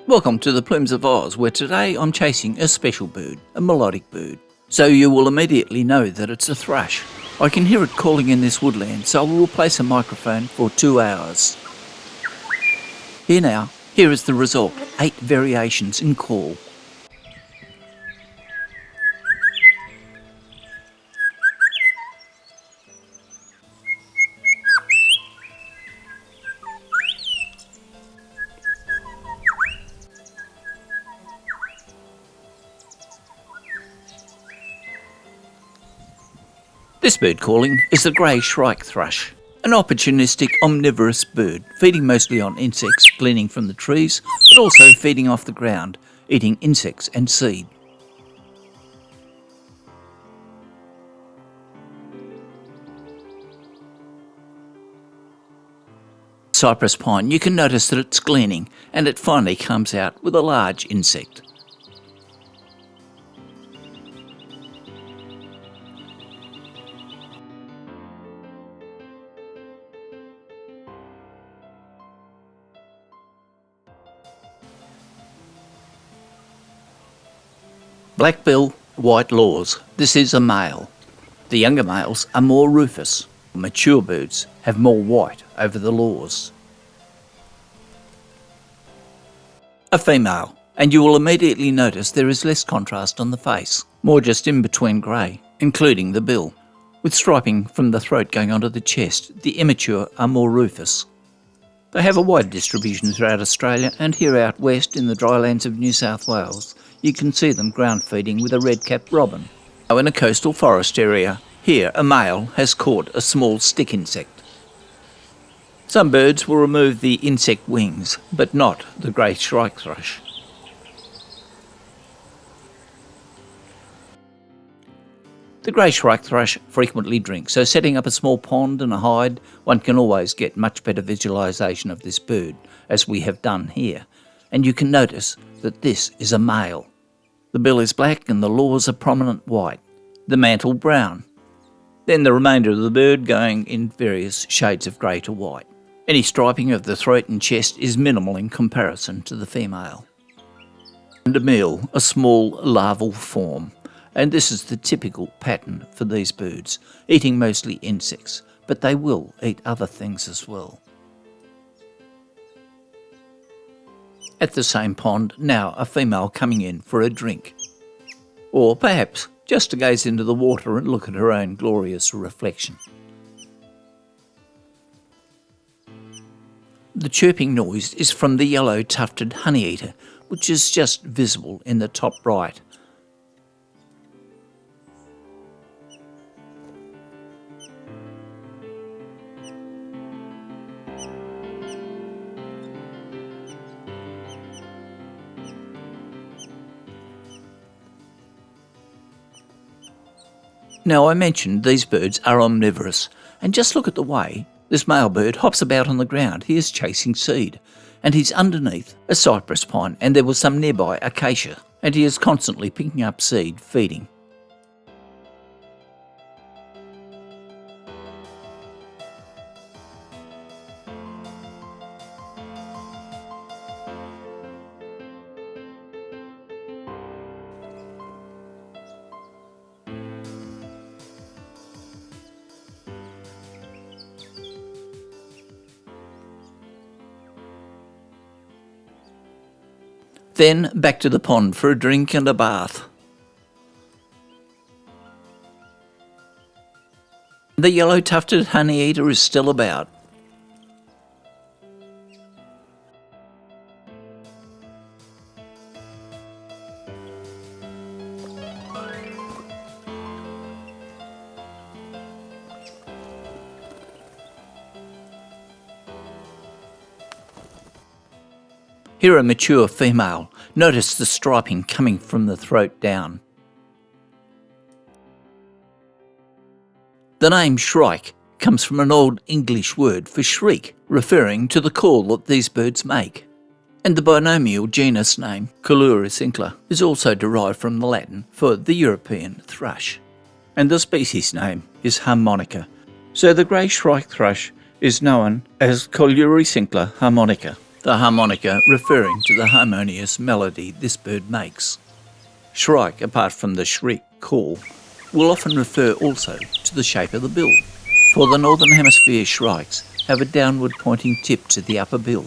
Welcome to the Plumes of Oz, where today I'm chasing a special bird, a melodic bird. So you will immediately know that it's a thrush. I can hear it calling in this woodland, so I will place a microphone for 2 hours. Here is the result, 8 variations in call. This bird calling is the grey shrike-thrush, an opportunistic omnivorous bird, feeding mostly on insects gleaning from the trees, but also feeding off the ground, eating insects and seed. Cypress pine, you can notice that it's gleaning, and it finally comes out with a large insect. Black bill, white laws. This is a male. The younger males are more rufous. Mature birds have more white over the laws. A female, and you will immediately notice there is less contrast on the face, more just in between grey, including the bill. With striping from the throat going onto the chest, the immature are more rufous. They have a wide distribution throughout Australia, and here out west in the drylands of New South Wales, you can see them ground feeding with a red-capped robin. Now in a coastal forest area, here a male has caught a small stick insect. Some birds will remove the insect wings, but not the grey shrike-thrush. The grey shrike-thrush frequently drinks, so setting up a small pond and a hide, one can always get much better visualisation of this bird, as we have done here. And you can notice that this is a male. The bill is black and the laws are prominent white, the mantle brown. Then the remainder of the bird going in various shades of grey to white. Any striping of the throat and chest is minimal in comparison to the female. And a male, a small larval form, and this is the typical pattern for these birds, eating mostly insects, but they will eat other things as well. At the same pond, now a female coming in for a drink. Or perhaps just to gaze into the water and look at her own glorious reflection. The chirping noise is from the yellow tufted honeyeater, which is just visible in the top right. Now I mentioned these birds are omnivorous, and just look at the way this male bird hops about on the ground. He is chasing seed, and he's underneath a cypress pine, and there was some nearby acacia, and he is constantly picking up seed, feeding. Then back to the pond for a drink and a bath. The yellow tufted honeyeater is still about. Here a mature female. Notice the striping coming from the throat down. The name shrike comes from an old English word for shriek, referring to the call that these birds make. And the binomial genus name, Coluricincla, is also derived from the Latin for the European thrush. And the species name is harmonica. So the grey shrike-thrush is known as Coluricincla harmonica. the harmonica referring to the harmonious melody this bird makes. Shrike, apart from the shriek call, will often refer also to the shape of the bill, for the Northern Hemisphere shrikes have a downward pointing tip to the upper bill.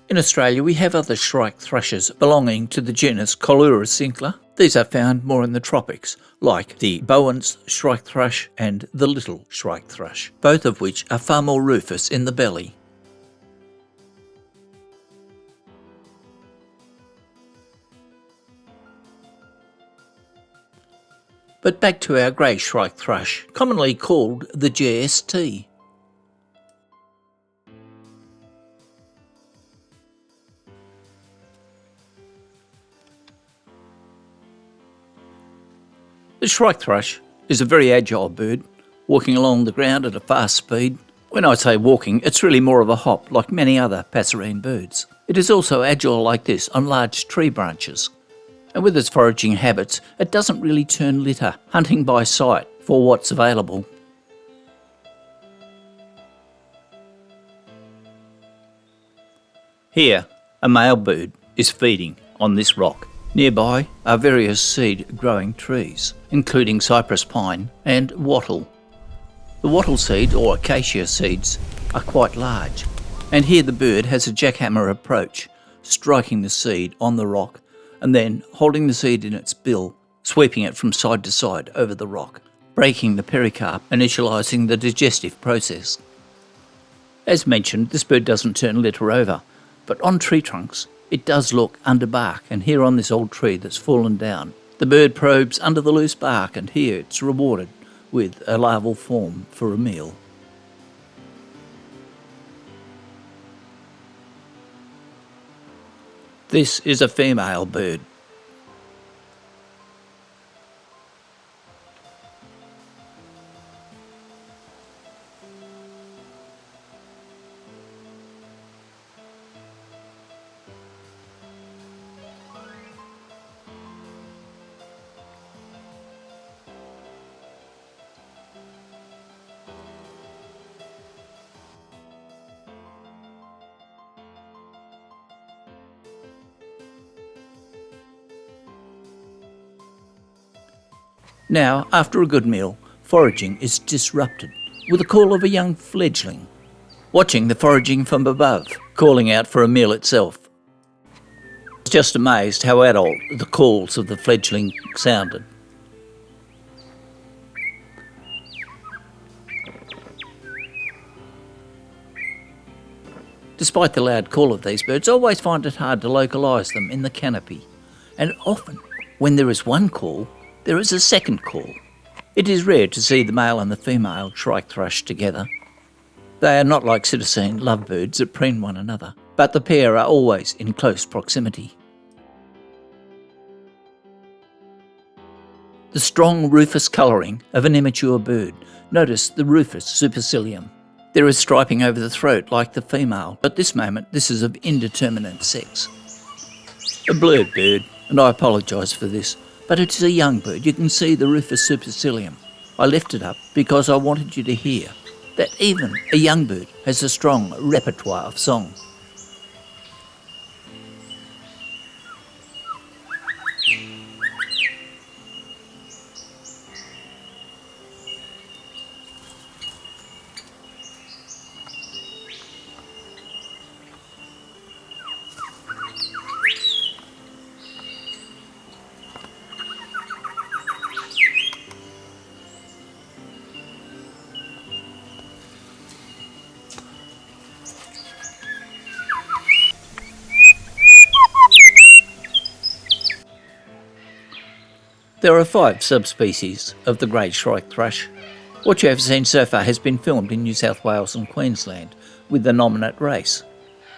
In Australia, we have other shrike-thrushes belonging to the genus Coelurocincla. These are found more in the tropics, like the Bowen's shrike-thrush and the little shrike-thrush, both of which are far more rufous in the belly. But back to our grey shrike-thrush, commonly called the GST. The shrike-thrush is a very agile bird, walking along the ground at a fast speed. When I say walking, it's really more of a hop, like many other passerine birds. It is also agile like this on large tree branches. And with its foraging habits, it doesn't really turn litter, hunting by sight for what's available. Here, a male bird is feeding on this rock. Nearby are various seed-growing trees, including cypress pine and wattle. The wattle seeds, or acacia seeds, are quite large, and here the bird has a jackhammer approach, striking the seed on the rock and then holding the seed in its bill, sweeping it from side to side over the rock, breaking the pericarp, initialising the digestive process. As mentioned, this bird doesn't turn litter over, but on tree trunks it does look under bark, and here on this old tree that's fallen down, the bird probes under the loose bark, and here it's rewarded with a larval form for a meal. This is a female bird. Now, after a good meal, foraging is disrupted with the call of a young fledgling, watching the foraging from above, calling out for a meal itself. I was just amazed how adult the calls of the fledgling sounded. Despite the loud call of these birds, I always find it hard to localise them in the canopy, and often, when there is one call, there is a second call. It is rare to see the male and the female shrike-thrush together. They are not like citizen lovebirds that preen one another, but the pair are always in close proximity. The strong rufous colouring of an immature bird. Notice the rufous supercilium. There is striping over the throat like the female, but at this moment this is of indeterminate sex. A blurred bird, and I apologise for this, but it is a young bird. You can see the rufous supercilium. I left it up because I wanted you to hear that even a young bird has a strong repertoire of song. There are 5 subspecies of the grey shrike-thrush. What you have seen so far has been filmed in New South Wales and Queensland with the nominate race.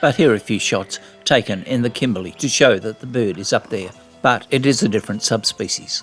But here are a few shots taken in the Kimberley to show that the bird is up there, but it is a different subspecies.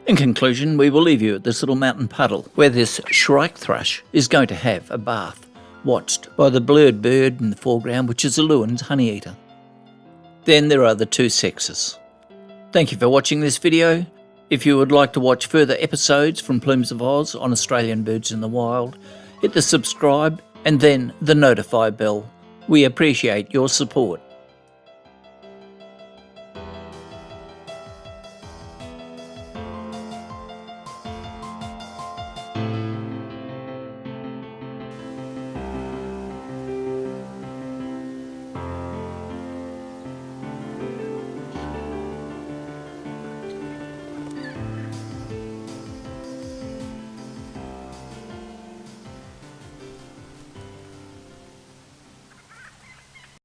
In conclusion, we will leave you at this little mountain puddle where this shrike-thrush is going to have a bath, watched by the blurred bird in the foreground, which is a Lewin's honey eater. Then there are the two sexes. Thank you for watching this video. If you would like to watch further episodes from Plumes of Oz on Australian birds in the wild, hit the subscribe and then the notify bell. We appreciate your support.